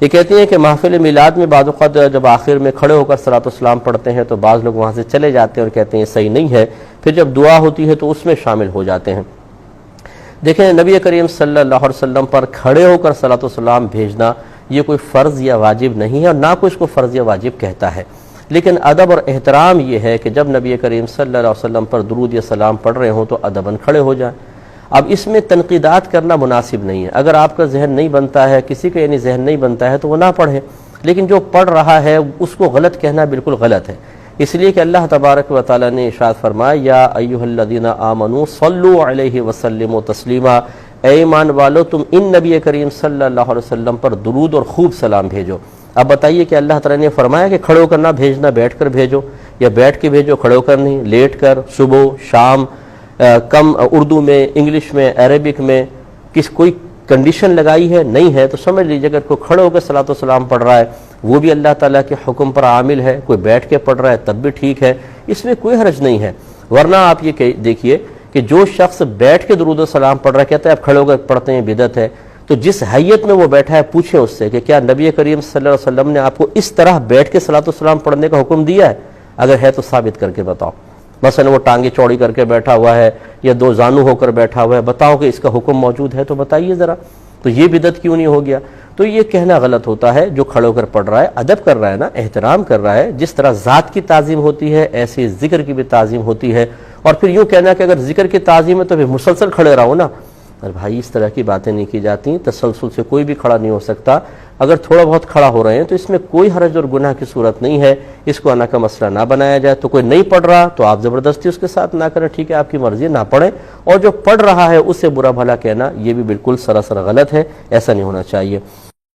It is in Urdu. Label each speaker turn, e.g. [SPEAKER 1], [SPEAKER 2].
[SPEAKER 1] یہ کہتی ہیں کہ محفل میلاد میں بعض اوقات جب آخر میں کھڑے ہو کر صلاۃ والسلام پڑھتے ہیں تو بعض لوگ وہاں سے چلے جاتے ہیں اور کہتے ہیں یہ صحیح نہیں ہے، پھر جب دعا ہوتی ہے تو اس میں شامل ہو جاتے ہیں۔ دیکھیں نبی کریم صلی اللہ علیہ وسلم پر کھڑے ہو کر صلاۃ والسلام بھیجنا یہ کوئی فرض یا واجب نہیں ہے، اور نہ کوئی اس کو فرض یا واجب کہتا ہے، لیکن ادب اور احترام یہ ہے کہ جب نبی کریم صلی اللہ علیہ وسلم پر درود یا سلام پڑھ رہے ہوں تو ادباً کھڑے ہو جائیں۔ اب اس میں تنقیدات کرنا مناسب نہیں ہے، اگر آپ کا ذہن نہیں بنتا ہے، کسی کا یعنی ذہن نہیں بنتا ہے تو وہ نہ پڑھے، لیکن جو پڑھ رہا ہے اس کو غلط کہنا بالکل غلط ہے، اس لیے کہ اللہ تبارک و تعالی نے ارشاد فرمایا یا ایھا الذین آمنوا صلوا علیہ وسلموا تسلیما، اے ایمان والو تم ان نبی کریم صلی اللہ علیہ وسلم پر درود اور خوب سلام بھیجو۔ اب بتائیے کہ اللہ تعالی نے فرمایا کہ کھڑے ہو کر نہ بھیجنا، بیٹھ کر بھیجو، یا بیٹھ کے بھیجو کھڑے ہو کر نہیں، لیٹ کر، صبح شام، کم اردو میں، انگلش میں، عربک میں، کوئی کنڈیشن لگائی ہے نہیں ہے تو سمجھ لیجیے اگر کوئی کھڑے ہو کر صلاۃ والسلام پڑھ رہا ہے وہ بھی اللہ تعالیٰ کے حکم پر عامل ہے، کوئی بیٹھ کے پڑھ رہا ہے تب بھی ٹھیک ہے، اس میں کوئی حرج نہیں ہے۔ ورنہ آپ یہ دیکھیے کہ جو شخص بیٹھ کے درود و سلام پڑھ رہا ہے کہتا ہے آپ کھڑے ہو کر پڑھتے ہیں بدعت ہے، تو جس حیت میں وہ بیٹھا ہے پوچھیں اس سے کہ کیا نبی کریم صلی اللہ علیہ وسلم نے آپ کو اس طرح بیٹھ کے صلاۃ والسلام پڑھنے کا حکم دیا ہے؟ اگر ہے تو ثابت کر کے بتاؤ۔ مثلا وہ ٹانگیں چوڑی کر کے بیٹھا ہوا ہے یا دو زانو ہو کر بیٹھا ہوا ہے، بتاؤ کہ اس کا حکم موجود ہے تو بتائیے ذرا، تو یہ بدعت کیوں نہیں ہو گیا؟ تو یہ کہنا غلط ہوتا ہے، جو کھڑے ہو کر پڑھ رہا ہے ادب کر رہا ہے نا، احترام کر رہا ہے، جس طرح ذات کی تعظیم ہوتی ہے ایسے ذکر کی بھی تعظیم ہوتی ہے، اور پھر یوں کہنا کہ اگر ذکر کی تعظیم ہے تو پھر مسلسل کھڑے رہو نا، اور بھائی اس طرح کی باتیں نہیں کی جاتی، تسلسل سے کوئی بھی کھڑا نہیں ہو سکتا، اگر تھوڑا بہت کھڑا ہو رہے ہیں تو اس میں کوئی حرج اور گناہ کی صورت نہیں ہے، اس کو انا کا مسئلہ نہ بنایا جائے۔ تو کوئی نہیں پڑھ رہا تو آپ زبردستی اس کے ساتھ نہ کریں، ٹھیک ہے آپ کی مرضی نہ پڑھیں، اور جو پڑھ رہا ہے اس سے برا بھلا کہنا یہ بھی بالکل سراسر غلط ہے، ایسا نہیں ہونا چاہیے۔